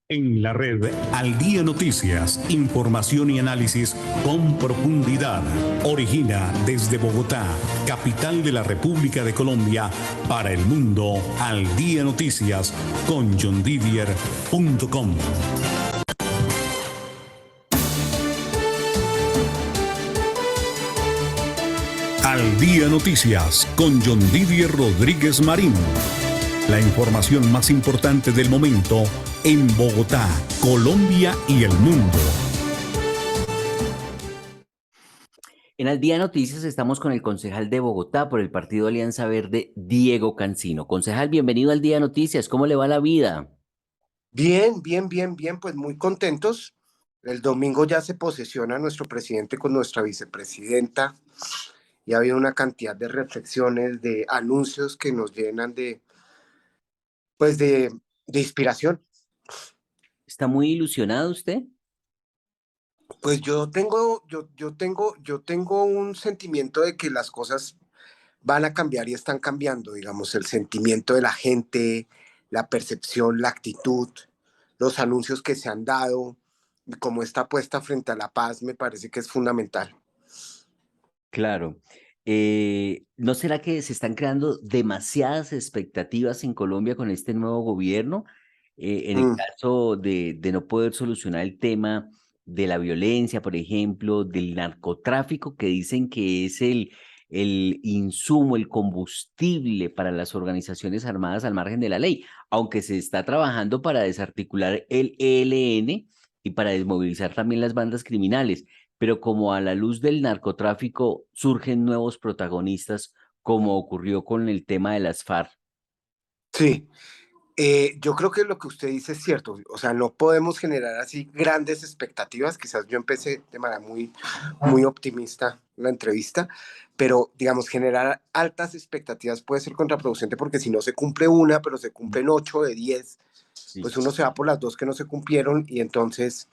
En la red Al Día Noticias, información y análisis con profundidad. Origina desde Bogotá, capital de la República de Colombia, para el mundo. Al Día Noticias con johndidier.com. Al Día Noticias con John Didier Rodríguez Marín. La información más importante del momento en Bogotá, Colombia y el mundo. En Al Día Noticias estamos con el concejal de Bogotá por el Partido Alianza Verde, Diego Cancino. Concejal, bienvenido al Día Noticias. ¿Cómo le va la vida? Bien, pues muy contentos. El domingo ya se posesiona nuestro presidente con nuestra vicepresidenta y ha habido una cantidad de reflexiones, de anuncios que nos llenan pues de inspiración. ¿Está muy ilusionado usted? Pues yo tengo un sentimiento de que las cosas van a cambiar y están cambiando, digamos, el sentimiento de la gente, la percepción, la actitud, los anuncios que se han dado, como esta apuesta frente a la paz, me parece que es fundamental. Claro. ¿No será que se están creando demasiadas expectativas en Colombia con este nuevo gobierno? En el Mm, caso de no poder solucionar el tema de la violencia, por ejemplo, del narcotráfico, que dicen que es el insumo, el combustible para las organizaciones armadas al margen de la ley, aunque se está trabajando para desarticular el ELN y para desmovilizar también las bandas criminales, pero como a la luz del narcotráfico surgen nuevos protagonistas, como ocurrió con el tema de las FARC. sí, yo creo que lo que usted dice es cierto, o sea, no podemos generar así grandes expectativas, quizás yo empecé de manera muy optimista la entrevista, pero digamos, generar altas expectativas puede ser contraproducente porque si no se cumple una, pero se cumplen 8 de 10, Sí. pues uno se va por las dos que no se cumplieron y entonces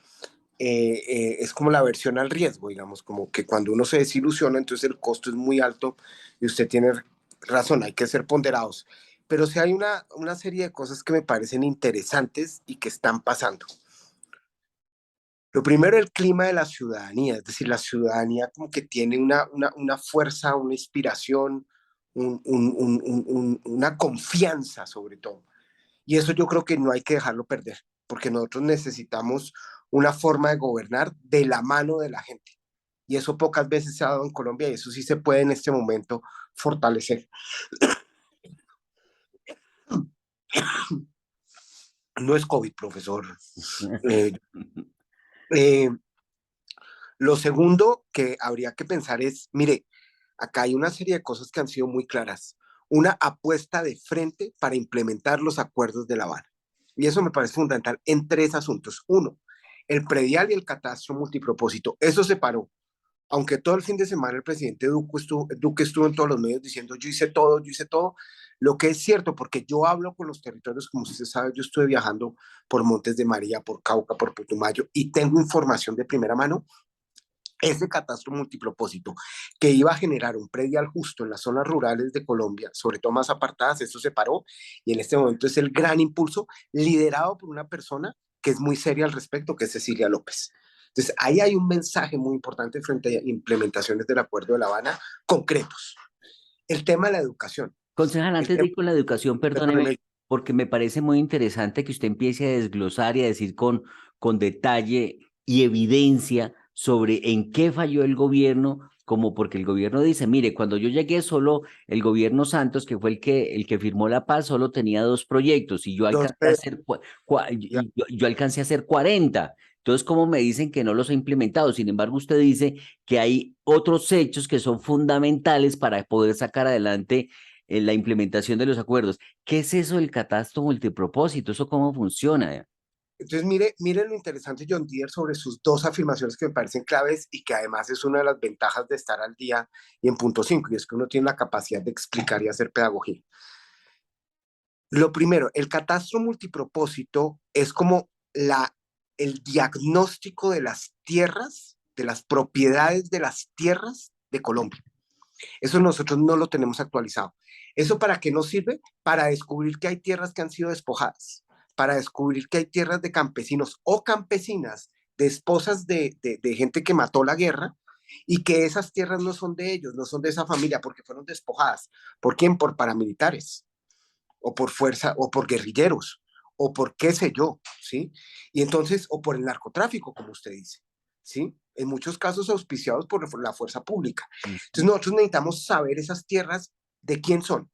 es como la aversión al riesgo, digamos, como que cuando uno se desilusiona, entonces el costo es muy alto y usted tiene razón, hay que ser ponderados. Pero sí hay una serie de cosas que me parecen interesantes y que están pasando. Lo primero, el clima de la ciudadanía, es decir, la ciudadanía como que tiene una fuerza, una inspiración, una confianza sobre todo. Y eso yo creo que no hay que dejarlo perder, porque nosotros necesitamos una forma de gobernar de la mano de la gente. Y eso pocas veces se ha dado en Colombia y eso sí se puede en este momento fortalecer. No es COVID, profesor. Eh, eh, lo segundo que habría que pensar es, mire, acá hay una serie de cosas que han sido muy claras. Una apuesta de frente para implementar los acuerdos de La Habana. Y eso me parece fundamental en tres asuntos. Uno, el predial y el catastro multipropósito. Eso se paró. Aunque todo el fin de semana el presidente Duque estuvo en todos los medios diciendo yo hice todo, lo que es cierto, porque yo hablo con los territorios, como usted sabe, yo estuve viajando por Montes de María, por Cauca, por Putumayo, y tengo información de primera mano. Ese catastro multipropósito que iba a generar un predial justo en las zonas rurales de Colombia, sobre todo más apartadas, eso se paró y en este momento es el gran impulso liderado por una persona que es muy seria al respecto, que es Cecilia López. Entonces, ahí hay un mensaje muy importante frente a implementaciones del Acuerdo de La Habana concretos. El tema de la educación. Concejal, El antes de tema, ir con la educación, perdóneme, perdóneme, porque me parece muy interesante que usted empiece a desglosar y a decir con detalle y evidencia sobre en qué falló el gobierno, como porque el gobierno dice, mire, cuando yo llegué solo el gobierno Santos, que fue el que firmó la paz, solo tenía 2 proyectos y yo dos, alcancé a hacer, yo alcancé a hacer 40. Entonces, ¿cómo me dicen que no los ha implementado? Sin embargo, usted dice que hay otros hechos que son fundamentales para poder sacar adelante la implementación de los acuerdos. ¿Qué es eso del catastro multipropósito? ¿Eso cómo funciona? entonces, mire lo interesante, John Deere, sobre sus dos afirmaciones que me parecen claves y que además es una de las ventajas de estar al día y en punto 5, y es que uno tiene la capacidad de explicar y hacer pedagogía. Lo primero, el catastro multipropósito es como el diagnóstico de las tierras, de las propiedades de las tierras de Colombia. Eso nosotros no lo tenemos actualizado. ¿Eso para qué nos sirve? Para descubrir que hay tierras que han sido despojadas, para descubrir que hay tierras de campesinos o campesinas, de esposas de gente que mató la guerra, y que esas tierras no son de ellos, no son de esa familia, porque fueron despojadas. ¿Por quién? Por paramilitares, o por fuerza, o por guerrilleros, o por qué sé yo, ¿sí? Y entonces, o por el narcotráfico, como usted dice, ¿sí? En muchos casos auspiciados por la fuerza pública. Entonces nosotros necesitamos saber esas tierras de quién son,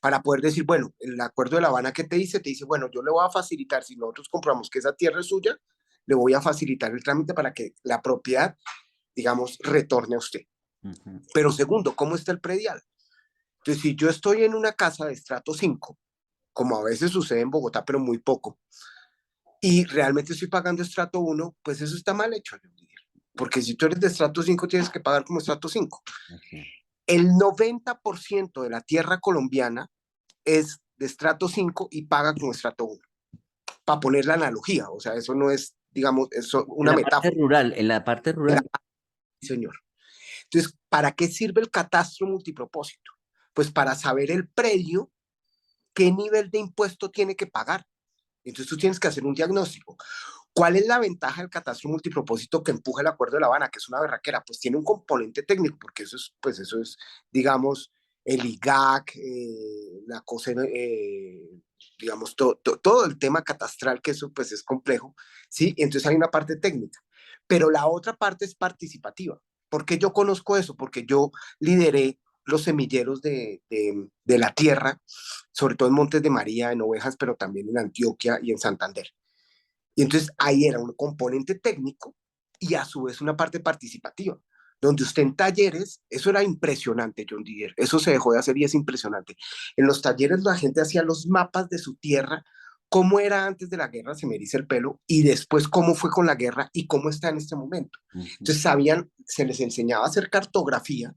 para poder decir, bueno, el acuerdo de La Habana que te dice, bueno, yo le voy a facilitar, si nosotros compramos que esa tierra es suya, le voy a facilitar el trámite para que la propiedad, digamos, retorne a usted. Pero segundo, ¿cómo está el predial? Entonces, si yo estoy en una casa de estrato 5, como a veces sucede en Bogotá, pero muy poco, y realmente estoy pagando estrato 1, pues eso está mal hecho, porque si tú eres de estrato 5, tienes que pagar como estrato 5. El 90% de la tierra colombiana es de estrato 5 y paga como estrato 1, para poner la analogía, o sea, eso no es, digamos, eso, una metáfora. En la parte rural. Señor. Entonces, ¿para qué sirve el catastro multipropósito? Pues para saber el predio, qué nivel de impuesto tiene que pagar. Entonces tú tienes que hacer un diagnóstico. ¿Cuál es la ventaja del catastro multipropósito que empuja el Acuerdo de La Habana, que es una berraquera? Pues tiene un componente técnico, porque eso es digamos, el IGAC, la cosa, digamos, todo el tema catastral, que eso pues es complejo, ¿sí? Entonces hay una parte técnica, pero la otra parte es participativa. ¿Por qué yo conozco eso? Porque yo lideré los semilleros de la tierra, sobre todo en Montes de María, en Ovejas, pero también en Antioquia y en Santander. Y entonces ahí era un componente técnico y a su vez una parte participativa, donde usted en talleres, eso era impresionante, John Didier, eso se dejó de hacer y es impresionante. En los talleres la gente hacía los mapas de su tierra, cómo era antes de la guerra, se me eriza el pelo, y después cómo fue con la guerra y cómo está en este momento. Entonces sabían, se les enseñaba a hacer cartografía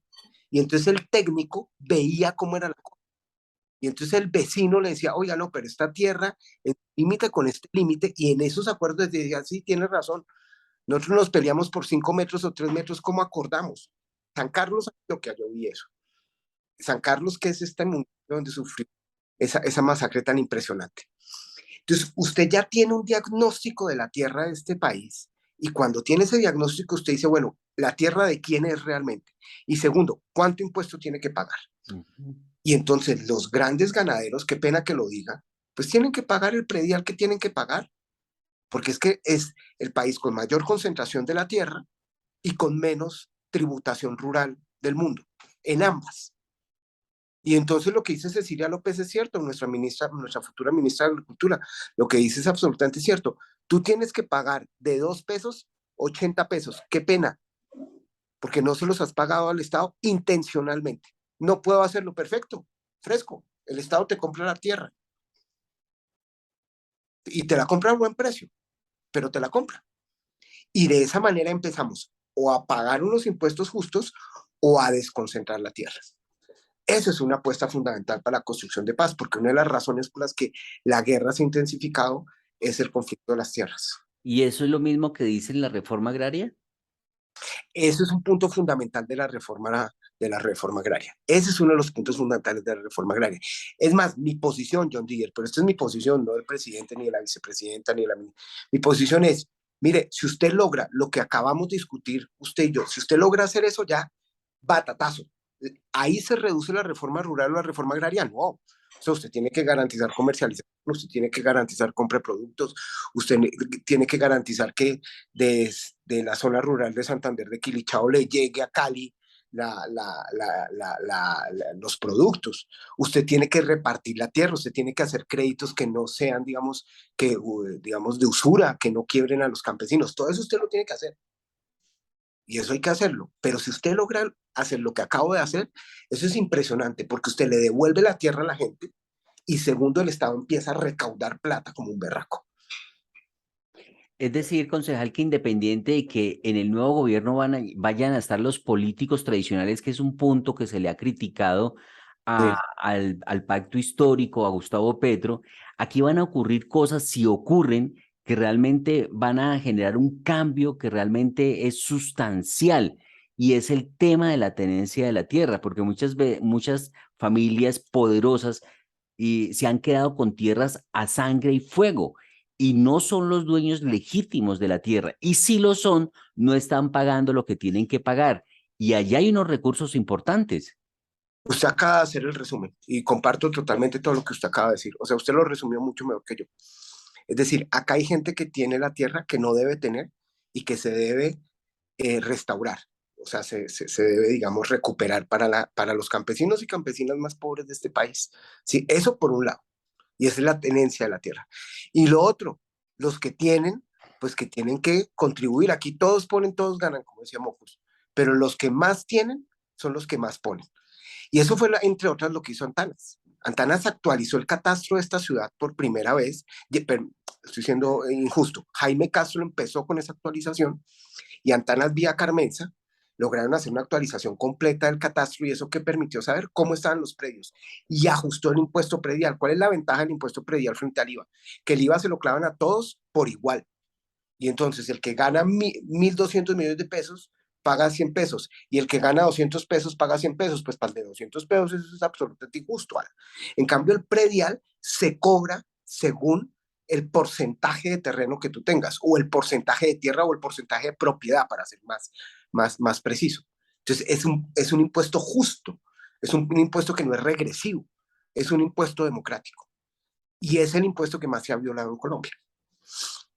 y entonces el técnico veía cómo era la cosa. Y entonces el vecino le decía, oiga, no, pero esta tierra es límite con este límite, y en esos acuerdos decía, sí, tiene razón, nosotros nos peleamos por 5 metros o 3 metros, ¿cómo acordamos? San Carlos, lo que yo vi eso. San Carlos, que es este mundo donde sufrió esa masacre tan impresionante. Entonces, usted ya tiene un diagnóstico de la tierra de este país, y cuando tiene ese diagnóstico, usted dice, bueno, ¿la tierra de quién es realmente? Y segundo, ¿cuánto impuesto tiene que pagar? Y entonces los grandes ganaderos, qué pena que lo diga, pues tienen que pagar el predial que tienen que pagar, porque es que es el país con mayor concentración de la tierra y con menos tributación rural del mundo, en ambas. Y entonces lo que dice Cecilia López es cierto, nuestra futura ministra de Agricultura, lo que dice es absolutamente cierto. Tú tienes que pagar de 2 pesos, 80 pesos. Qué pena, porque no se los has pagado al Estado intencionalmente. No puedo hacerlo perfecto, fresco. El Estado te compra la tierra y te la compra a buen precio, pero te la compra. Y de esa manera empezamos o a pagar unos impuestos justos o a desconcentrar la tierra. Esa es una apuesta fundamental para la construcción de paz, porque una de las razones por las que la guerra se ha intensificado es el conflicto de las tierras. ¿Y eso es lo mismo que dice en la reforma agraria? Ese es un punto fundamental de la reforma agraria. Ese es uno de los puntos fundamentales de la reforma agraria. Es más, mi posición, John Deere, pero esta es mi posición, no del presidente, ni de la vicepresidenta, ni de la... Mi posición es, mire, si usted logra lo que acabamos de discutir, usted y yo, si usted logra hacer eso ya, batatazo. Ahí se reduce la reforma rural o la reforma agraria, no. O sea, usted tiene que garantizar comercialización, usted tiene que garantizar compra de productos, usted tiene que garantizar que de la zona rural de Santander, de Quilichao, le llegue a Cali los productos. Usted tiene que repartir la tierra, usted tiene que hacer créditos que no sean, digamos, digamos, de usura, que no quiebren a los campesinos. Todo eso usted lo tiene que hacer. Y eso hay que hacerlo. Pero si usted logra hacer lo que acabo de hacer, eso es impresionante, porque usted le devuelve la tierra a la gente y segundo, el Estado empieza a recaudar plata como un berraco. Es decir, concejal, que independiente de que en el nuevo gobierno vayan a estar los políticos tradicionales, que es un punto que se le ha criticado al pacto histórico, a Gustavo Petro, aquí van a ocurrir cosas, si ocurren, que realmente van a generar un cambio que realmente es sustancial y es el tema de la tenencia de la tierra, porque muchas familias poderosas se han quedado con tierras a sangre y fuego y no son los dueños legítimos de la tierra. Y si lo son, no están pagando lo que tienen que pagar. Y allá hay unos recursos importantes. Usted acaba de hacer el resumen y comparto totalmente todo lo que usted acaba de decir. O sea, usted lo resumió mucho mejor que yo. Es decir, acá hay gente que tiene la tierra que no debe tener y que se debe restaurar. O sea, se debe, digamos, recuperar para los campesinos y campesinas más pobres de este país. Sí, eso por un lado. Y esa es la tenencia de la tierra. Y lo otro, los que tienen, pues que tienen que contribuir. Aquí todos ponen, todos ganan, como decía Mocus. Pero los que más tienen son los que más ponen. Y eso fue, entre otras, lo que hizo Antanas. Antanas actualizó el catastro de esta ciudad por primera vez. Estoy siendo injusto. Jaime Castro empezó con esa actualización y Antanas vía Carmenza lograron hacer una actualización completa del catastro y eso que permitió saber cómo estaban los predios y ajustó el impuesto predial. ¿Cuál es la ventaja del impuesto predial frente al IVA? Que el IVA se lo clavan a todos por igual. Y entonces el que gana 1.200 millones de pesos paga 100 pesos y el que gana 200 pesos paga 100 pesos, pues para el de 200 pesos eso es absolutamente injusto. ¿Vale? En cambio, el predial se cobra según el porcentaje de terreno que tú tengas, o el porcentaje de tierra o el porcentaje de propiedad, para ser más preciso. Entonces, es un impuesto justo, es un impuesto que no es regresivo, es un impuesto democrático. Y es el impuesto que más se ha violado en Colombia.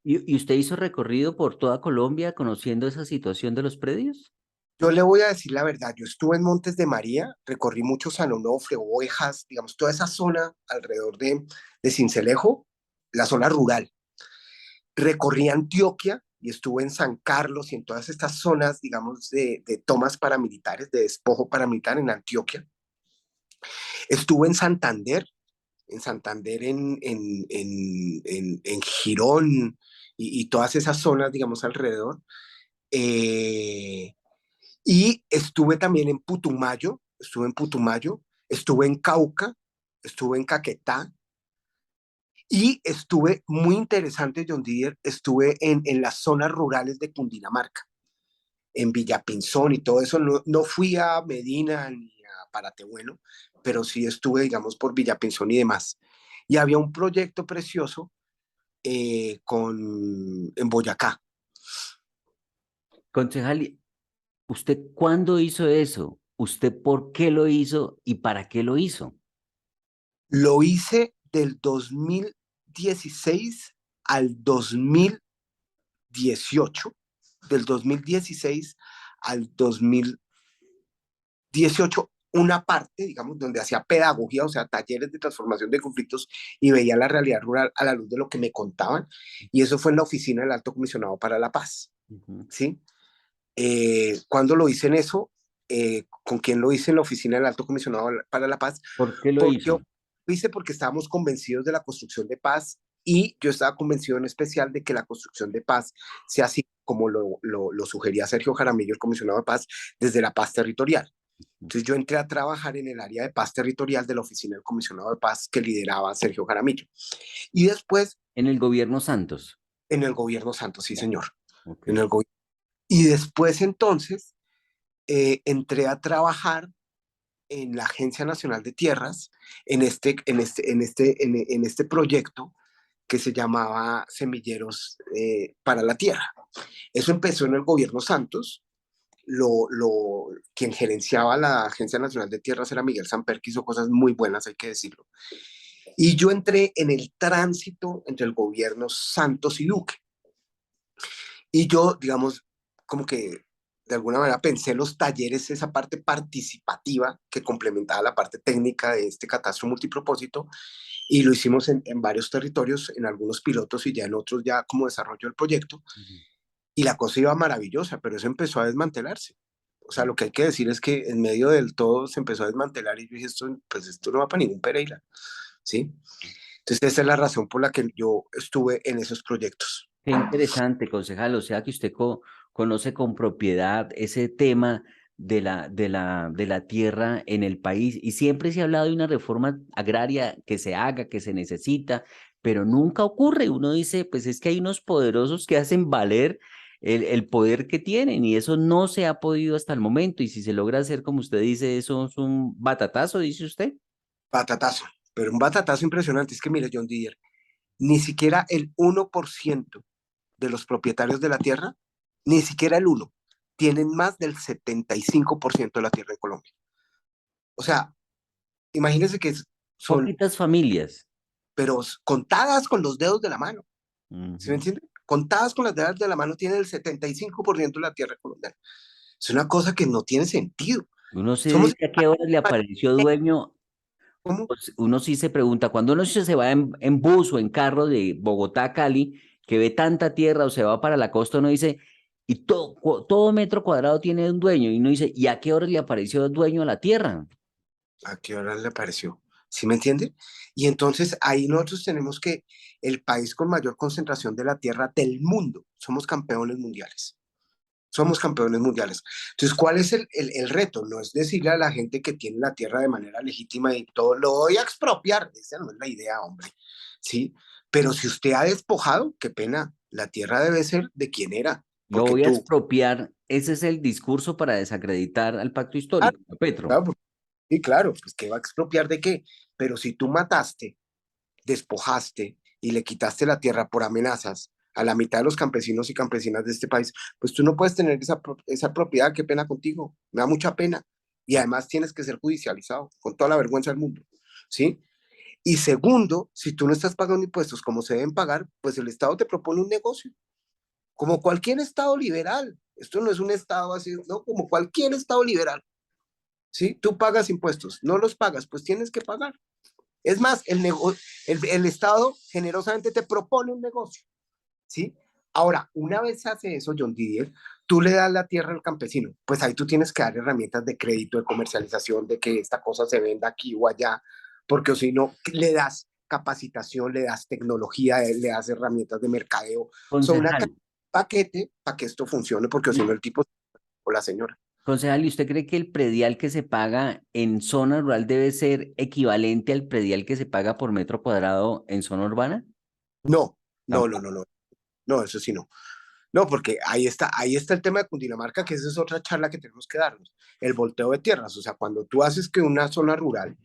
¿Y usted hizo recorrido por toda Colombia conociendo esa situación de los predios? Yo le voy a decir la verdad, yo estuve en Montes de María, recorrí mucho San Onofre, Ovejas, digamos, toda esa zona alrededor de Sincelejo, la zona rural. Recorrí Antioquia y estuve en San Carlos y en todas estas zonas, digamos, de tomas paramilitares, de despojo paramilitar en Antioquia. Estuve en Santander, en Girón y todas esas zonas, digamos, alrededor. Eh, Y estuve también estuve en Cauca, estuve en Caquetá y estuve muy interesante, John Didier, estuve en las zonas rurales de Cundinamarca, en Villapinzón y todo eso. No, no fui a Medina ni a Paratebueno, pero sí estuve, digamos, por Villapinzón y demás. Y había un proyecto precioso en Boyacá. Concejal, ¿usted cuándo hizo eso? ¿Usted por qué lo hizo y para qué lo hizo? Lo hice del 2016 al 2018, del 2016 al 2018, una parte, digamos, donde hacía pedagogía, o sea, talleres de transformación de conflictos y veía la realidad rural a la luz de lo que me contaban. Y eso fue en la oficina del Alto Comisionado para la Paz, ¿sí? ¿Cuándo lo hice en eso? ¿Con quién lo hice en la oficina del Alto Comisionado para la Paz? ¿Por qué lo Porque hizo? lo hice porque estábamos convencidos de la construcción de paz y yo estaba convencido en especial de que la construcción de paz sea así como lo sugería Sergio Jaramillo, el comisionado de paz, desde la paz territorial. Entonces yo entré a trabajar en el área de paz territorial de la oficina del comisionado de paz que lideraba Sergio Jaramillo. Y después En el gobierno Santos. en el gobierno Santos, sí señor. En Okay. el y después entonces entré a trabajar en la Agencia Nacional de Tierras, en este proyecto que se llamaba Semilleros para la Tierra. Eso empezó en el gobierno Santos. Quien gerenciaba la Agencia Nacional de Tierras era Miguel Samper, que hizo cosas muy buenas, hay que decirlo. Y yo entré en el tránsito entre el gobierno Santos y Duque. Y yo, digamos, como que de alguna manera pensé los talleres, esa parte participativa que complementaba la parte técnica de este catastro multipropósito, y lo hicimos en varios territorios, en algunos pilotos y ya en otros ya como desarrollo del proyecto, y la cosa iba maravillosa, pero eso empezó a desmantelarse. O sea, lo que hay que decir es que en medio del todo se empezó a desmantelar y yo dije, esto no va para ningún Pereira, ¿sí? Entonces esa es la razón por la que yo estuve en esos proyectos. Qué interesante, concejal. O sea que usted conoce con propiedad ese tema de la tierra en el país y siempre se ha hablado de una reforma agraria que se haga, que se necesita, pero nunca ocurre. Uno dice, pues es que hay unos poderosos que hacen valer el poder que tienen y eso no se ha podido hasta el momento y si se logra hacer como usted dice, eso es un batatazo, dice usted. Batatazo, pero un batatazo impresionante. Es que mire, John Deere, ni siquiera el 1% de los propietarios de la tierra, ni siquiera el 1, tienen más del 75% de la tierra en Colombia. O sea, imagínense que son, Poquitas familias. pero contadas con los dedos de la mano, ¿sí me Ujú. entiende? Contadas con las dedos de la mano tienen el 75% de la tierra colombiana. Es una cosa que no tiene sentido. Uno se Somos, dice a qué horas le apareció dueño. ¿cómo? Pues, uno sí se pregunta, cuando uno se va en bus o en carro de Bogotá a Cali, que ve tanta tierra o se va para la costa, uno dice, y todo metro cuadrado tiene un dueño, y uno dice, ¿y a qué hora le apareció el dueño a la tierra? ¿A qué hora le pareció? ¿Sí me entiende? Y entonces ahí nosotros tenemos que el país con mayor concentración de la tierra del mundo, somos campeones mundiales. Somos campeones mundiales. Entonces, ¿cuál es el reto? No es decirle a la gente que tiene la tierra de manera legítima y todo lo voy a expropiar. Esa no es la idea, hombre. ¿Sí? Pero si usted ha despojado, qué pena, la tierra debe ser de quien era. Lo Porque voy a tú, expropiar. Ese es el discurso para desacreditar al pacto ah, histórico, a Petro. claro, sí, claro, pues ¿qué va a expropiar de qué? Pero si tú mataste, despojaste y le quitaste la tierra por amenazas a la mitad de los campesinos y campesinas de este país, pues tú no puedes tener esa propiedad, qué pena contigo, me da mucha pena. Y además tienes que ser judicializado con toda la vergüenza del mundo, ¿sí? Y segundo, si tú no estás pagando impuestos como se deben pagar, pues el Estado te propone un negocio, como cualquier Estado liberal. Esto no es un Estado así, no, como cualquier Estado liberal, ¿sí? Tú pagas impuestos, no los pagas, pues tienes que pagar. Es más, el Estado generosamente te propone un negocio, ¿sí? Ahora, una vez se hace eso, John Didier, tú le das la tierra al campesino, pues ahí tú tienes que dar herramientas de crédito, de comercialización, de que esta cosa se venda aquí o allá, porque si no, le das capacitación, le das tecnología, le das herramientas de mercadeo, son una Concejal, paquete para que esto funcione, porque si no el tipo o la señora. concejal, ¿y usted cree que el predial que se paga en zona rural debe ser equivalente al predial que se paga por metro cuadrado en zona urbana? No, no, no, no, Tampoco. no, no, eso sí no. No, porque ahí está el tema de Cundinamarca, que esa es otra charla que tenemos que darnos. El volteo de tierras, o sea, cuando tú haces que una zona rural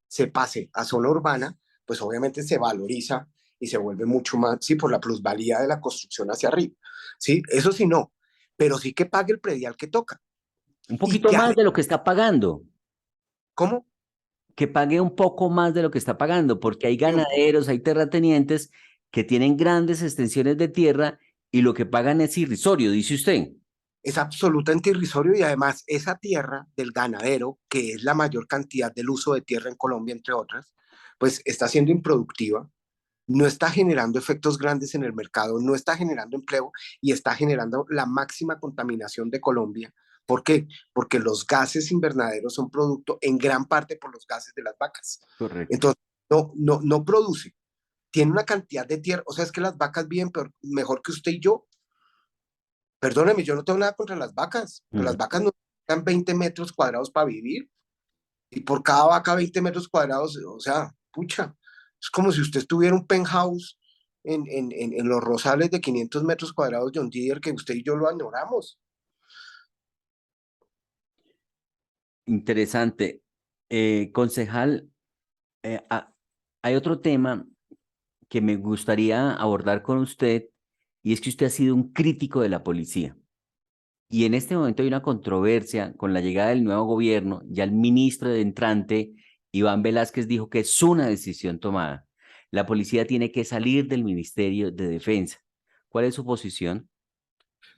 se pase a zona urbana, pues obviamente se valoriza y se vuelve mucho más, sí, por la plusvalía de la construcción hacia arriba, sí, eso sí no, pero sí que pague el predial que toca. Un Y poquito que, más de lo que está pagando. ¿cómo? Que pague un poco más de lo que está pagando, porque hay Sí, un poco. ganaderos, hay terratenientes que tienen grandes extensiones de tierra y lo que pagan es irrisorio, dice usted. Es absolutamente irrisorio y además esa tierra del ganadero, que es la mayor cantidad del uso de tierra en Colombia, entre otras, pues está siendo improductiva, no está generando efectos grandes en el mercado, no está generando empleo y está generando la máxima contaminación de Colombia. ¿Por qué? Porque los gases invernaderos son producto en gran parte por los gases de las vacas. Correcto. Entonces, no produce. Tiene una cantidad de tierra, o sea, es que las vacas viven mejor que usted y yo. Perdóneme, yo no tengo nada contra las vacas, pero las Ujú. vacas no necesitan 20 metros cuadrados para vivir. Y por cada vaca 20 metros cuadrados, o sea, pucha, es como si usted tuviera un penthouse en los Rosales de 500 metros cuadrados, John Deere, que usted y yo lo añoramos. Interesante. Concejal, eh, ah, hay otro tema que me gustaría abordar con usted y es que usted ha sido un crítico de la policía. Y en este momento hay una controversia con la llegada del nuevo gobierno. Ya el ministro de entrante, Iván Velázquez, dijo que es una decisión tomada. La policía tiene que salir del Ministerio de Defensa. ¿Cuál es su posición?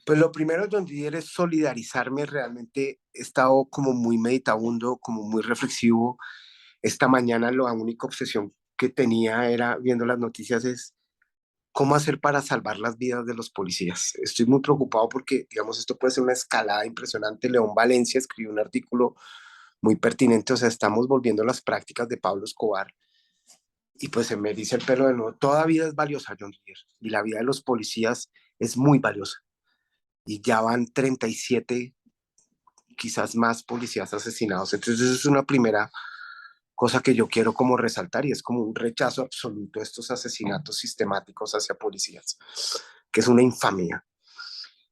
Pues lo primero, John Deere, es solidarizarme. Realmente he estado como muy meditabundo, como muy reflexivo. Esta mañana la única obsesión que tenía era, viendo las noticias, es cómo hacer para salvar las vidas de los policías. Estoy muy preocupado porque, digamos, esto puede ser una escalada impresionante. León Valencia escribió un artículo muy pertinente, o sea, estamos volviendo a las prácticas de Pablo Escobar. Y pues se me dice el pelo de nuevo, toda vida es valiosa, John Deere, y la vida de los policías es muy valiosa. Y ya van 37, quizás más policías asesinados. Entonces, eso es una primera cosa que yo quiero como resaltar y es como un rechazo absoluto a estos asesinatos sistemáticos hacia policías, que es una infamia.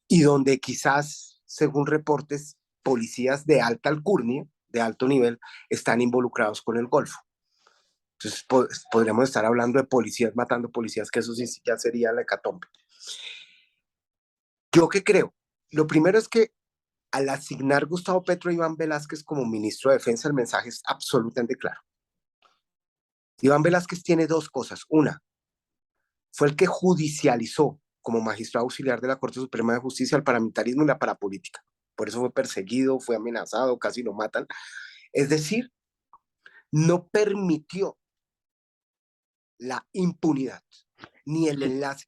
y donde quizás, según reportes, policías de alta alcurnia, de alto nivel, están involucrados con el Golfo. Entonces podríamos estar hablando de policías matando policías, que eso sí ya sería la hecatombe. ¿Yo qué creo? Lo primero es que al asignar Gustavo Petro a Iván Velázquez como ministro de Defensa, el mensaje es absolutamente claro. Iván Velázquez tiene dos cosas. Una, fue el que judicializó como magistrado auxiliar de la Corte Suprema de Justicia el paramilitarismo y la parapolítica. Por eso fue perseguido, fue amenazado, casi lo matan. Es decir, no permitió la impunidad, ni el enlace.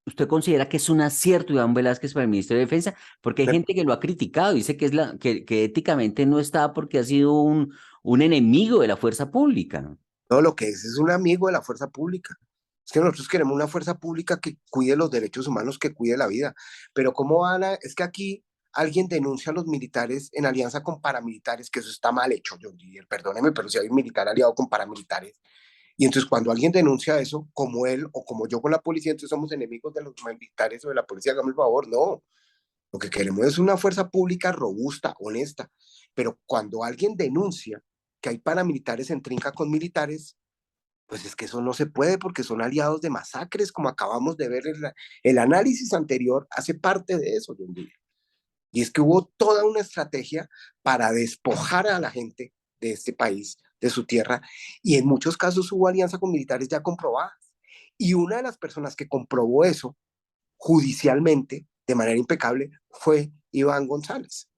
¿Usted considera que es un acierto Iván Velázquez para el Ministerio de Defensa? Porque hay gente que lo ha criticado, dice que, que éticamente no está porque ha sido un enemigo de la fuerza pública. No, lo que es un amigo de la fuerza pública. Es que nosotros queremos una fuerza pública que cuide los derechos humanos, que cuide la vida. Pero ¿cómo van a...? Es que aquí alguien denuncia a los militares en alianza con paramilitares, que eso está mal hecho, John Didier, perdóneme, pero si hay un militar aliado con paramilitares, y entonces cuando alguien denuncia eso, como él o como yo con la policía, entonces somos enemigos de los militares o de la policía, hagamos el favor, no. Lo que queremos es una fuerza pública robusta, honesta. Pero cuando alguien denuncia que hay paramilitares en trinca con militares, pues es que eso no se puede porque son aliados de masacres, como acabamos de ver el análisis anterior, hace parte de eso, John Deere. Y es que hubo toda una estrategia para despojar a la gente de este país, de su tierra, y en muchos casos hubo alianza con militares ya comprobadas. Y una de las personas que comprobó eso judicialmente, de manera impecable, fue Iván González.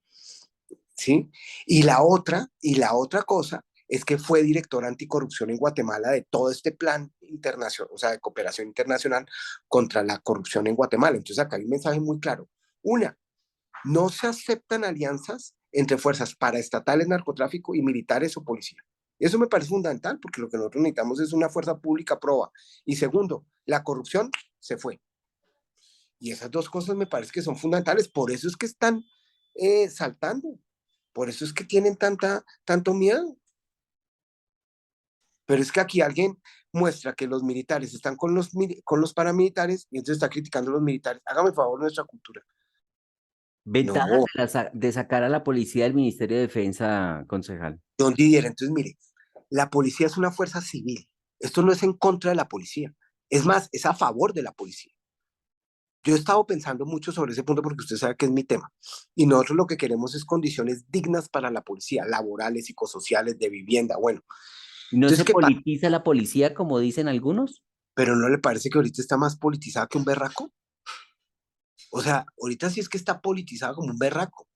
¿Sí? Y la otra cosa es que fue director anticorrupción en Guatemala de todo este plan internacional, o sea, de cooperación internacional contra la corrupción en Guatemala. Entonces acá hay un mensaje muy claro. Una, no se aceptan alianzas entre fuerzas paraestatales, narcotráfico y militares o policía. Eso me parece fundamental porque lo que nosotros necesitamos es una fuerza pública proba. Y segundo, la corrupción se fue. Y esas dos cosas me parece que son fundamentales. Por eso es que están saltando. Por eso es que tienen tanto miedo. Pero es que aquí alguien muestra que los militares están con los paramilitares y entonces está criticando a los militares. Hágame el favor nuestra cultura. Ventajas No, de sacar a la policía del Ministerio de Defensa, concejal. don Didier, entonces mire, la policía es una fuerza civil. Esto no es en contra de la policía. Es más, es a favor de la policía. Yo he estado pensando mucho sobre ese punto porque usted sabe que es mi tema. Y nosotros lo que queremos es condiciones dignas para la policía, laborales, psicosociales, de vivienda. Bueno, ¿No entonces, se ¿qué pasa? politiza la policía como dicen algunos? ¿Pero no le parece que ahorita está más politizada que un berraco? O sea, ahorita sí es que está politizada como un berraco. O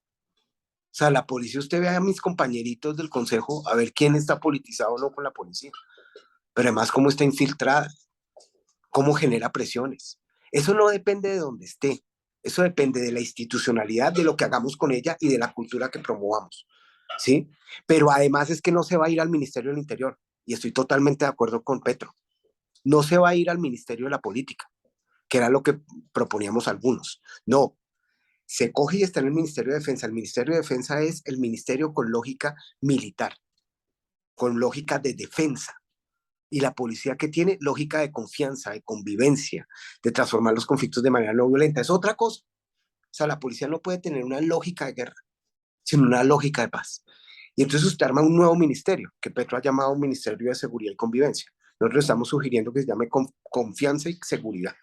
sea, la policía, usted ve a mis compañeritos del consejo a ver quién está politizado o no con la policía. Pero además cómo está infiltrada, cómo genera presiones. Eso no depende de dónde esté. Eso depende de la institucionalidad, de lo que hagamos con ella y de la cultura que promovamos. ¿Sí? Pero además es que no se va a ir al Ministerio del Interior. Y estoy totalmente de acuerdo con Petro. No se va a ir al Ministerio de la Política, que era lo que proponíamos algunos. No, se coge y está en el Ministerio de Defensa. El Ministerio de Defensa es el ministerio con lógica militar, con lógica de defensa. Y la policía que tiene lógica de confianza, de convivencia, de transformar los conflictos de manera no violenta. Es otra cosa. O sea, la policía no puede tener una lógica de guerra, sino una lógica de paz. Y entonces usted arma un nuevo ministerio, que Petro ha llamado Ministerio de Seguridad y Convivencia. Nosotros estamos sugiriendo que se llame Confianza y Seguridad,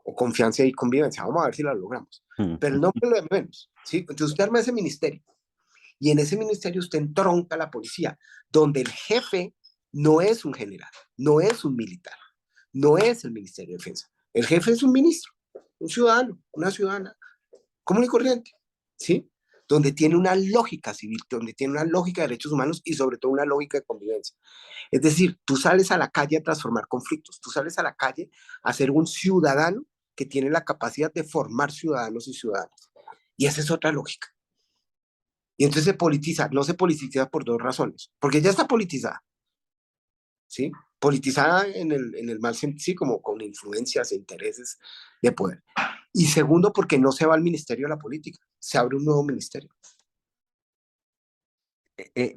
o Confianza y Convivencia. Vamos a ver si la logramos. Pero el nombre lo de menos, ¿sí? Entonces usted arma ese ministerio, y en ese ministerio usted entronca a la policía, donde el jefe no es un general, no es un militar, no es el Ministerio de Defensa. El jefe es un ministro, un ciudadano, una ciudadana común y corriente, ¿sí? Donde tiene una lógica civil, donde tiene una lógica de derechos humanos y sobre todo una lógica de convivencia. Es decir, tú sales a la calle a transformar conflictos, tú sales a la calle a ser un ciudadano que tiene la capacidad de formar ciudadanos y ciudadanas. Y esa es otra lógica. Y entonces se politiza, no se politiza por dos razones, porque ya está politizada, ¿sí? Politizada en el mal sentido, sí, como con influencias e intereses de poder. Y segundo, porque no se va al Ministerio de la Política, se abre un nuevo ministerio.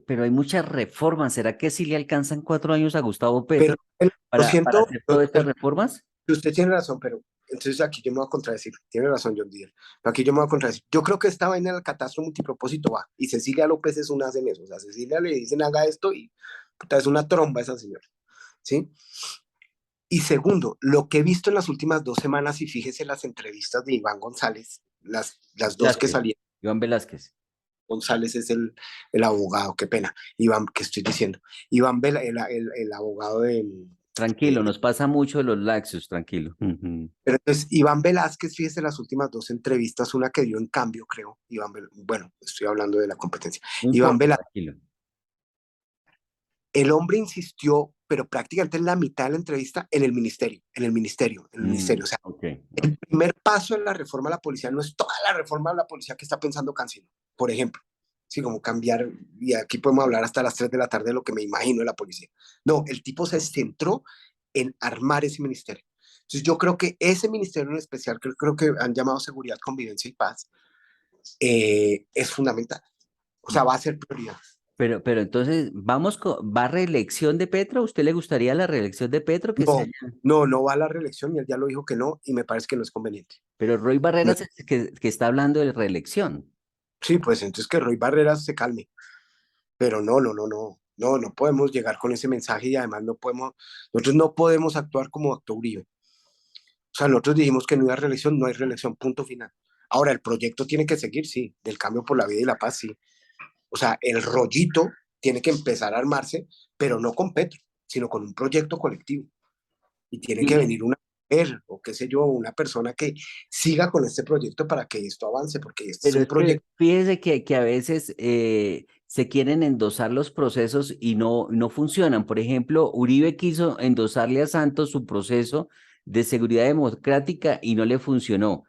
Pero hay muchas reformas. ¿Será que sí le alcanzan 4 años a Gustavo Pero Petro lo para siento, hacer todas estas reformas? usted tiene razón, pero entonces aquí yo me voy a contradecir, tiene razón John Deere, pero aquí yo me voy a contradecir. Yo creo que esta vaina del catastro multipropósito va, y Cecilia López es una de eso, o sea, a Cecilia le dicen haga esto y puta, es una tromba esa señora, ¿sí? Y segundo, lo que he visto en las últimas 2 semanas, y fíjese las entrevistas de Iván González, las dos que Velázquez, salieron. Iván Velázquez. González es el abogado, qué pena. Iván, ¿qué estoy diciendo? Iván Vela, el abogado Tranquilo, nos pasa mucho de los laxios, tranquilo. pero entonces, Iván Velázquez, fíjese las últimas 2 entrevistas, una que dio en Cambio, creo. Bueno, estoy hablando de la competencia. No Iván importa, Velázquez, tranquilo. el hombre insistió, pero prácticamente en la mitad de la entrevista, en el ministerio. O sea, Ok. el primer paso en la reforma a la policía no es toda la reforma a la policía que está pensando Cancino, por ejemplo. Sí, como cambiar, y aquí podemos hablar hasta las 3 de la tarde de lo que me imagino de la policía. No, el tipo se centró en armar ese ministerio. Entonces yo creo que ese ministerio en especial, que creo que han llamado Seguridad, Convivencia y Paz, es fundamental. O sea, va a ser prioridad. Pero entonces, ¿va reelección de Petro? ¿A usted le gustaría la reelección de Petro que se No, haya? no va a la reelección y él ya lo dijo que no, y me parece que no es conveniente. Pero Roy No, Barreras es que está hablando de reelección. sí, pues entonces que Roy Barreras se calme. Pero no podemos llegar con ese mensaje y además nosotros no podemos actuar como actuó Uribe. O sea, nosotros dijimos que no hay reelección, no hay reelección, punto final. Ahora, el proyecto tiene que seguir, sí, del cambio por la vida y la paz, sí. O sea, el rollito tiene que empezar a armarse, pero no con Petro, sino con un proyecto colectivo. Y tiene que Mire, venir una mujer, o qué sé yo, una persona que siga con este proyecto para que esto avance, porque este es pero un es que proyecto. fíjese que a veces se quieren endosar los procesos y no funcionan. Por ejemplo, Uribe quiso endosarle a Santos su proceso de seguridad democrática y no le funcionó.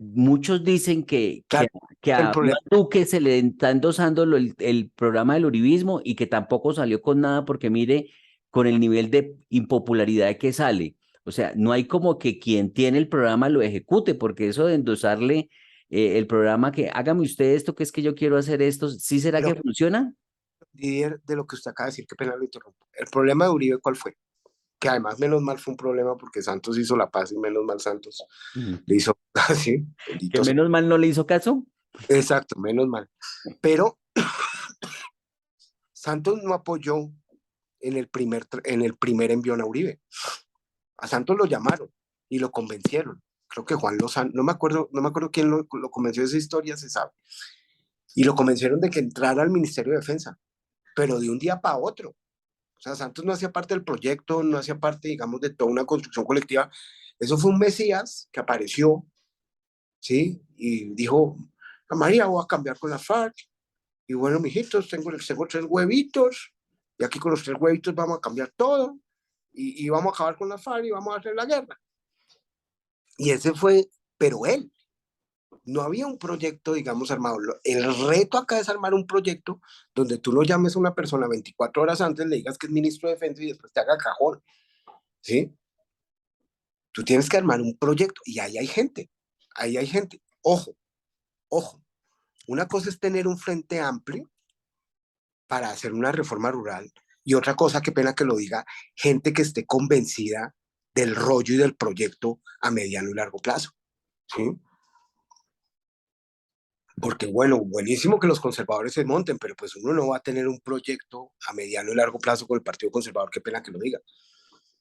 Muchos dicen Claro, que el a Iván problema, Duque se le está endosando el programa del uribismo y que tampoco salió con nada porque mire con el nivel de impopularidad que sale. O sea, no hay como que quien tiene el programa lo ejecute, porque eso de endosarle el programa que hágame usted esto, que es que yo quiero hacer esto, ¿sí será pero que funciona? Didier, de lo que usted acaba de decir, qué pena lo interrumpo. El problema de Uribe, ¿cuál fue? Que además menos mal fue un problema porque Santos hizo la paz y menos mal Santos Ujú. le hizo así, Que bendito sea. menos mal no le hizo caso. Exacto, menos mal. Pero Santos no apoyó en el primer envión a Uribe. A Santos lo llamaron y lo convencieron. Creo que Juan Lozano, no me acuerdo quién lo convenció de esa historia, se sabe. Y lo convencieron de que entrara al Ministerio de Defensa, pero de un día para otro. O sea, Santos no hacía parte del proyecto, no hacía parte, digamos, de toda una construcción colectiva. Eso fue un Mesías que apareció, ¿sí? Y dijo, a María, voy a cambiar con la FARC. Y bueno, mijitos, tengo 3 huevitos, y aquí con los 3 huevitos vamos a cambiar todo, y vamos a acabar con la FARC y vamos a hacer la guerra. Y ese fue, pero él, no había un proyecto, digamos, armado. El reto acá es armar un proyecto donde tú lo llames a una persona 24 horas antes, le digas que es ministro de Defensa y después te haga cajón, ¿sí? Tú tienes que armar un proyecto y ahí hay gente. Ojo, ojo. Una cosa es tener un frente amplio para hacer una reforma rural y otra cosa, qué pena que lo diga, gente que esté convencida del rollo y del proyecto a mediano y largo plazo, ¿sí? Porque bueno, buenísimo que los conservadores se monten, pero pues uno no va a tener un proyecto a mediano y largo plazo con el Partido Conservador, qué pena que lo diga.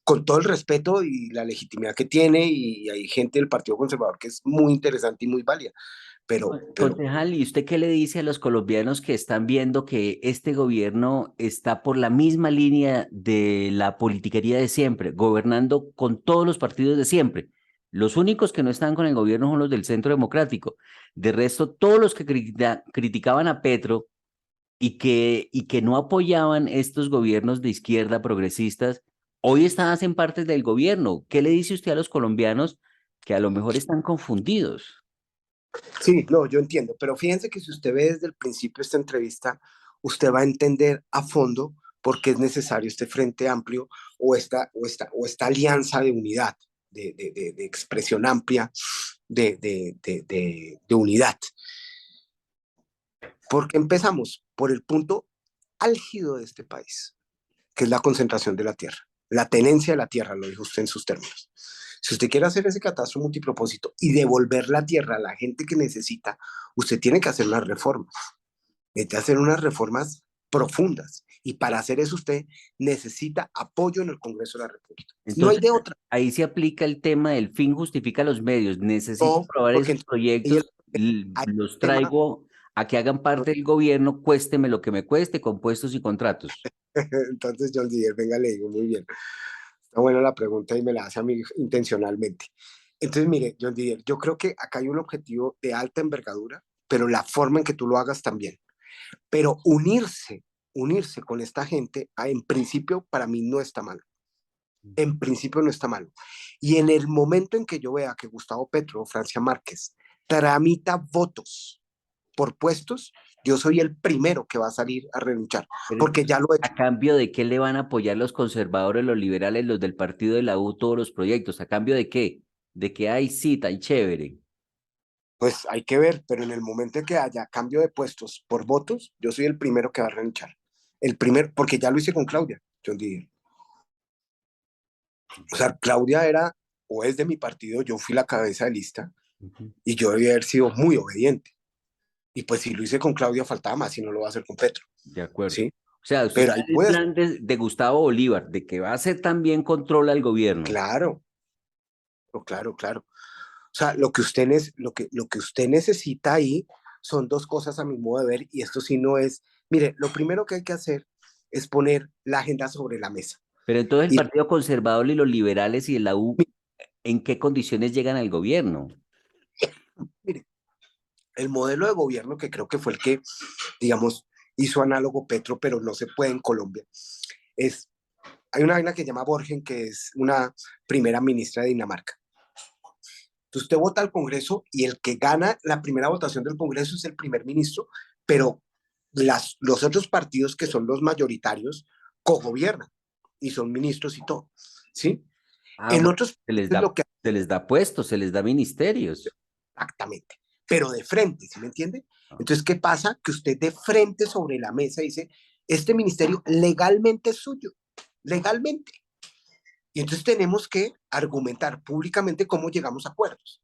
Con todo el respeto y la legitimidad que tiene, y hay gente del Partido Conservador que es muy interesante y muy válida, pero Concejal, ¿y usted qué le dice a los colombianos que están viendo que este gobierno está por la misma línea de la politiquería de siempre, gobernando con todos los partidos de siempre? Los únicos que no están con el gobierno son los del Centro Democrático. De resto, todos los que criticaban a Petro y que no apoyaban estos gobiernos de izquierda progresistas, hoy hacen parte del gobierno. ¿Qué le dice usted a los colombianos que a lo mejor están confundidos? sí, no, yo entiendo, pero fíjense que si usted ve desde el principio esta entrevista, usted va a entender a fondo por qué es necesario este frente amplio o esta alianza de unidad, de expresión amplia, de unidad. Porque empezamos por el punto álgido de este país, que es la concentración de la tierra, la tenencia de la tierra, lo dijo usted en sus términos. Si usted quiere hacer ese catastro multipropósito y devolver la tierra a la gente que necesita, usted tiene que hacer unas reformas. Necesita hacer unas reformas profundas. Y para hacer eso usted necesita apoyo en el Congreso de la República. No hay Entonces, de otra. ahí se aplica el tema del fin justifica los medios. Necesito No, aprobar porque esos proyectos, hay los un tema, traigo a que hagan parte del gobierno, cuésteme lo que me cueste, con puestos y contratos. entonces John Didier, venga, le digo, muy bien. Está buena la pregunta y me la hace a mí intencionalmente. Entonces, mire, John Didier, yo creo que acá hay un objetivo de alta envergadura, pero la forma en que tú lo hagas también. Pero unirse con esta gente, en principio, para mí no está mal. En principio no está mal. Y en el momento en que yo vea que Gustavo Petro o Francia Márquez tramita votos por puestos, yo soy el primero que va a salir a renunciar, Pero porque entonces, ya lo he hecho. ¿a cambio de qué le van a apoyar los conservadores, los liberales, los del partido de la U, todos los proyectos? ¿A cambio de qué? De que, ay, sí, tan chévere. Pues hay que ver, pero en el momento en que haya cambio de puestos por votos, yo soy el primero que va a renunciar. El primero, porque ya lo hice con Claudia, John Didier. O sea, Claudia era o es de mi partido, yo fui la cabeza de lista y yo debía haber sido muy obediente. Y pues si lo hice con Claudia faltaba más, si no lo va a hacer con Petro, De acuerdo. ¿sí? O sea, usted Pero está ahí en el puedes, plan de Gustavo Bolívar, de que va a hacer también control al gobierno. claro, claro, claro. O sea, lo que usted necesita ahí son dos cosas a mi modo de ver y esto sí no es, mire, lo primero que hay que hacer es poner la agenda sobre la mesa. Pero entonces el Y Partido Conservador y los liberales y el la U, ¿en qué condiciones llegan al gobierno? mire, el modelo de gobierno que creo que fue el que, digamos, hizo análogo Petro, pero no se puede en Colombia, es, hay una vaina que se llama Borgen, que es una primera ministra de Dinamarca. Entonces usted vota al Congreso y el que gana la primera votación del Congreso es el primer ministro, pero los otros partidos que son los mayoritarios cogobiernan y son ministros y todo, ¿sí? Ah, En bueno, otros países lo que se les da puestos, se les da ministerios. exactamente, pero de frente, ¿sí me entiende? Ah. Entonces, ¿qué pasa? Que usted de frente sobre la mesa dice, este ministerio legalmente es suyo, legalmente. Y entonces tenemos que argumentar públicamente cómo llegamos a acuerdos.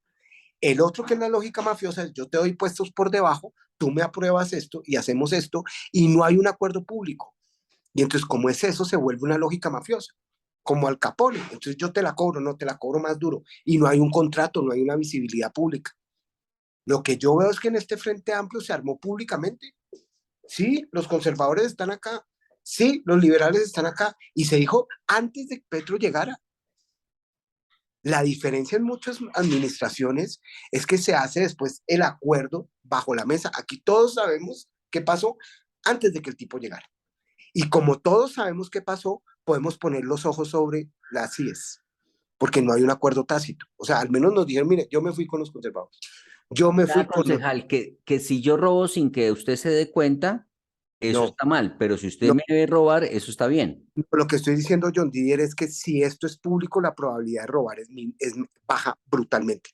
El otro que es la lógica mafiosa es yo te doy puestos por debajo, tú me apruebas esto y hacemos esto y no hay un acuerdo público. Y entonces, como es eso, se vuelve una lógica mafiosa, como Al Capone. Entonces yo te la cobro, no te la cobro más duro y no hay un contrato, no hay una visibilidad pública. Lo que yo veo es que en este Frente Amplio se armó públicamente. Sí, los conservadores están acá. Sí, los liberales están acá. Y se dijo antes de que Petro llegara. La diferencia en muchas administraciones es que se hace después el acuerdo bajo la mesa. Aquí todos sabemos qué pasó antes de que el tipo llegara. Y como todos sabemos qué pasó, podemos poner los ojos sobre las CIES, porque no hay un acuerdo tácito. O sea, al menos nos dijeron, mire, yo me fui con los conservadores. Yo me Sea fui con los... concejal, que si yo robo sin que usted se dé cuenta, eso No, está mal, pero si usted no. me debe robar, eso está bien. Lo que estoy diciendo, John Didier, es que si esto es público, la probabilidad de robar es baja brutalmente.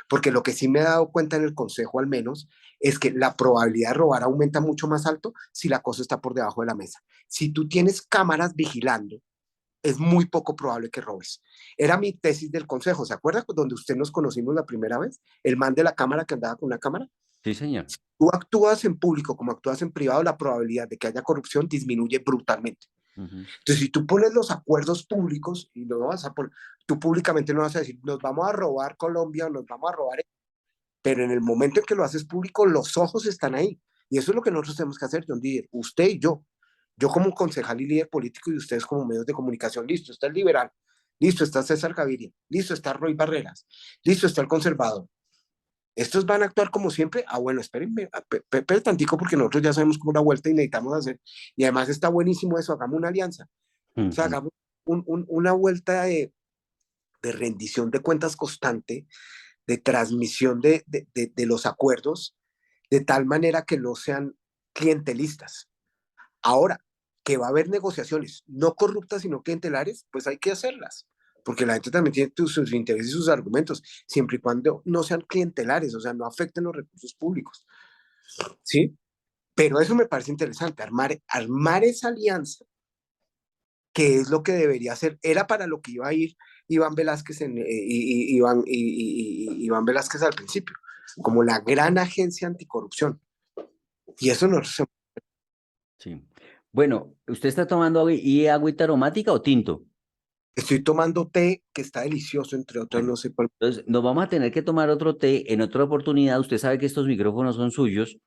Porque lo que sí me he dado cuenta en el consejo, al menos, es que la probabilidad de robar aumenta mucho más alto si la cosa está por debajo de la mesa. Si tú tienes cámaras vigilando, es muy poco probable que robes. Era mi tesis del consejo, ¿se acuerda? Donde usted nos conocimos la primera vez, el man de la cámara que andaba con una cámara. Sí, señor. Tú actúas en público como actúas en privado, la probabilidad de que haya corrupción disminuye brutalmente. Ujú. Entonces, si tú pones los acuerdos públicos y no vas a poner, tú públicamente no vas a decir, nos vamos a robar Colombia, nos vamos a robar, pero en el momento en que lo haces público, los ojos están ahí. Y eso es lo que nosotros tenemos que hacer, John Didier, usted y yo. Yo como concejal y líder político y ustedes como medios de comunicación, listo, está el liberal, listo, está César Gaviria, listo, está Roy Barreras, listo, está el conservador. ¿Estos van a actuar como siempre? Ah, bueno, espérenme, espérenme tantico porque nosotros ya sabemos cómo la vuelta y necesitamos hacer. Y además está buenísimo eso, hagamos una alianza. O sea, Ujú. hagamos una vuelta de rendición de cuentas constante, de transmisión de los acuerdos, de tal manera que no sean clientelistas. Ahora, que va a haber negociaciones no corruptas, sino clientelares, pues hay que hacerlas, porque la gente también tiene sus intereses y sus argumentos, siempre y cuando no sean clientelares, o sea, no afecten los recursos públicos, ¿sí? Pero eso me parece interesante, armar esa alianza, que es lo que debería ser, era para lo que iba a ir Iván Velázquez, Iván Velázquez al principio, como la gran agencia anticorrupción. Y eso no se... Sí. Bueno, ¿usted está tomando agüita aromática o tinto? Estoy tomando té que está delicioso, entre otros, Bueno, no sé cuál. entonces nos vamos a tener que tomar otro té en otra oportunidad. Usted sabe que estos micrófonos son suyos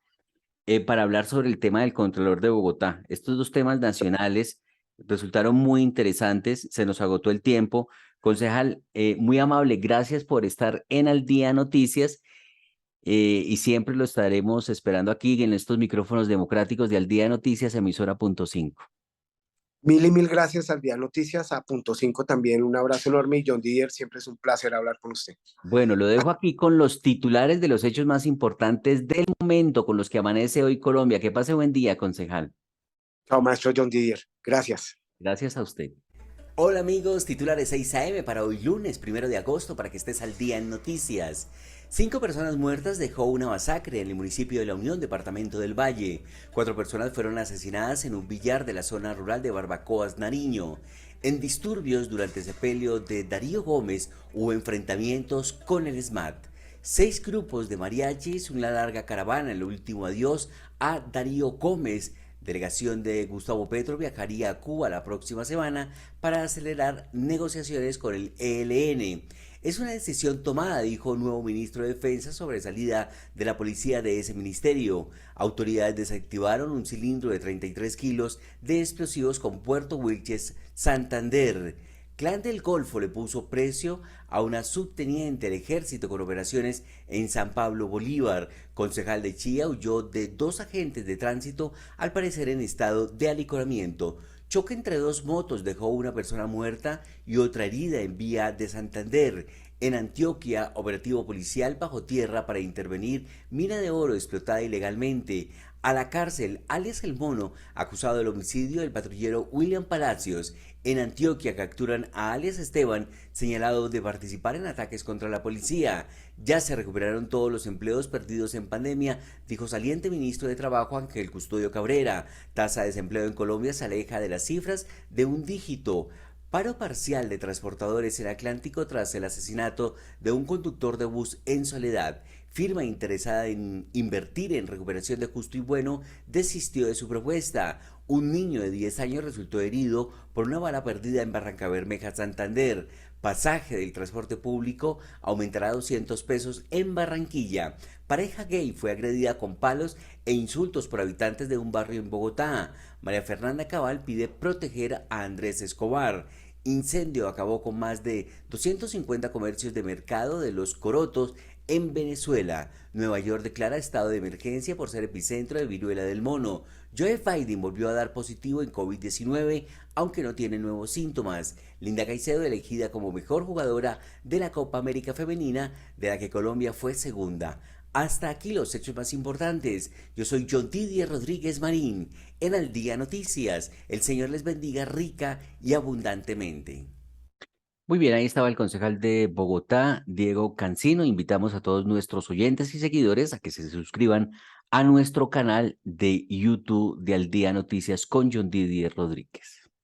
para hablar sobre el tema del Contralor de Bogotá. Estos dos temas nacionales resultaron muy interesantes. Se nos agotó el tiempo. Concejal, muy amable, gracias por estar en Al Día Noticias. Y siempre lo estaremos esperando aquí en estos micrófonos democráticos de Al Día Noticias, emisora.5. Mil y mil gracias al Día Noticias, a Punto 5 también un abrazo enorme y John Didier, siempre es un placer hablar con usted. Bueno, lo dejo aquí con los titulares de los hechos más importantes del momento con los que amanece hoy Colombia. Que pase buen día, concejal. Chao, maestro John Didier. Gracias. Gracias a usted. Hola amigos, titulares 6 AM para hoy lunes 1 de agosto para que estés al día en noticias. 5 personas muertas dejó una masacre en el municipio de La Unión, departamento del Valle. 4 personas fueron asesinadas en un billar de la zona rural de Barbacoas, Nariño. En disturbios durante el sepelio de Darío Gómez hubo enfrentamientos con el SMAT. 6 grupos de mariachis, una larga caravana, el último adiós a Darío Gómez. Delegación de Gustavo Petro viajaría a Cuba la próxima semana para acelerar negociaciones con el ELN. Es una decisión tomada, dijo el nuevo ministro de Defensa, sobre salida de la policía de ese ministerio. Autoridades desactivaron un cilindro de 33 kilos de explosivos con Puerto Wilches, Santander. Clan del Golfo le puso precio a una subteniente del ejército con operaciones en San Pablo Bolívar. Concejal de Chía huyó de 2 agentes de tránsito, al parecer en estado de alicoramiento. Choque entre 2 motos dejó una persona muerta y otra herida en vía de Santander. En Antioquia, operativo policial bajo tierra para intervenir mina de oro explotada ilegalmente. A la cárcel, alias El Mono, acusado del homicidio del patrullero William Palacios. En Antioquia capturan a alias Esteban, señalado de participar en ataques contra la policía. Ya se recuperaron todos los empleos perdidos en pandemia, dijo saliente ministro de Trabajo Ángel Custodio Cabrera. Tasa de desempleo en Colombia se aleja de las cifras de un dígito. Paro parcial de transportadores en Atlántico tras el asesinato de un conductor de bus en Soledad. Firma interesada en invertir en recuperación de Justo y Bueno desistió de su propuesta. Un niño de 10 años resultó herido por una bala perdida en Barrancabermeja, Santander. Pasaje del transporte público aumentará 200 pesos en Barranquilla. Pareja gay fue agredida con palos e insultos por habitantes de un barrio en Bogotá. María Fernanda Cabal pide proteger a Andrés Escobar. Incendio acabó con más de 250 comercios de mercado de Los Corotos en Venezuela. Nueva York declara estado de emergencia por ser epicentro de viruela del mono. Joe Biden volvió a dar positivo en COVID-19, aunque no tiene nuevos síntomas. Linda Caicedo elegida como mejor jugadora de la Copa América Femenina, de la que Colombia fue segunda. Hasta aquí los hechos más importantes. Yo soy John Didier Rodríguez Marín. En Al Día Noticias, el Señor les bendiga rica y abundantemente. Muy bien, ahí estaba el concejal de Bogotá, Diego Cancino. Invitamos a todos nuestros oyentes y seguidores a que se suscriban a nuestro canal de YouTube de Al Día Noticias con John Didier Rodríguez.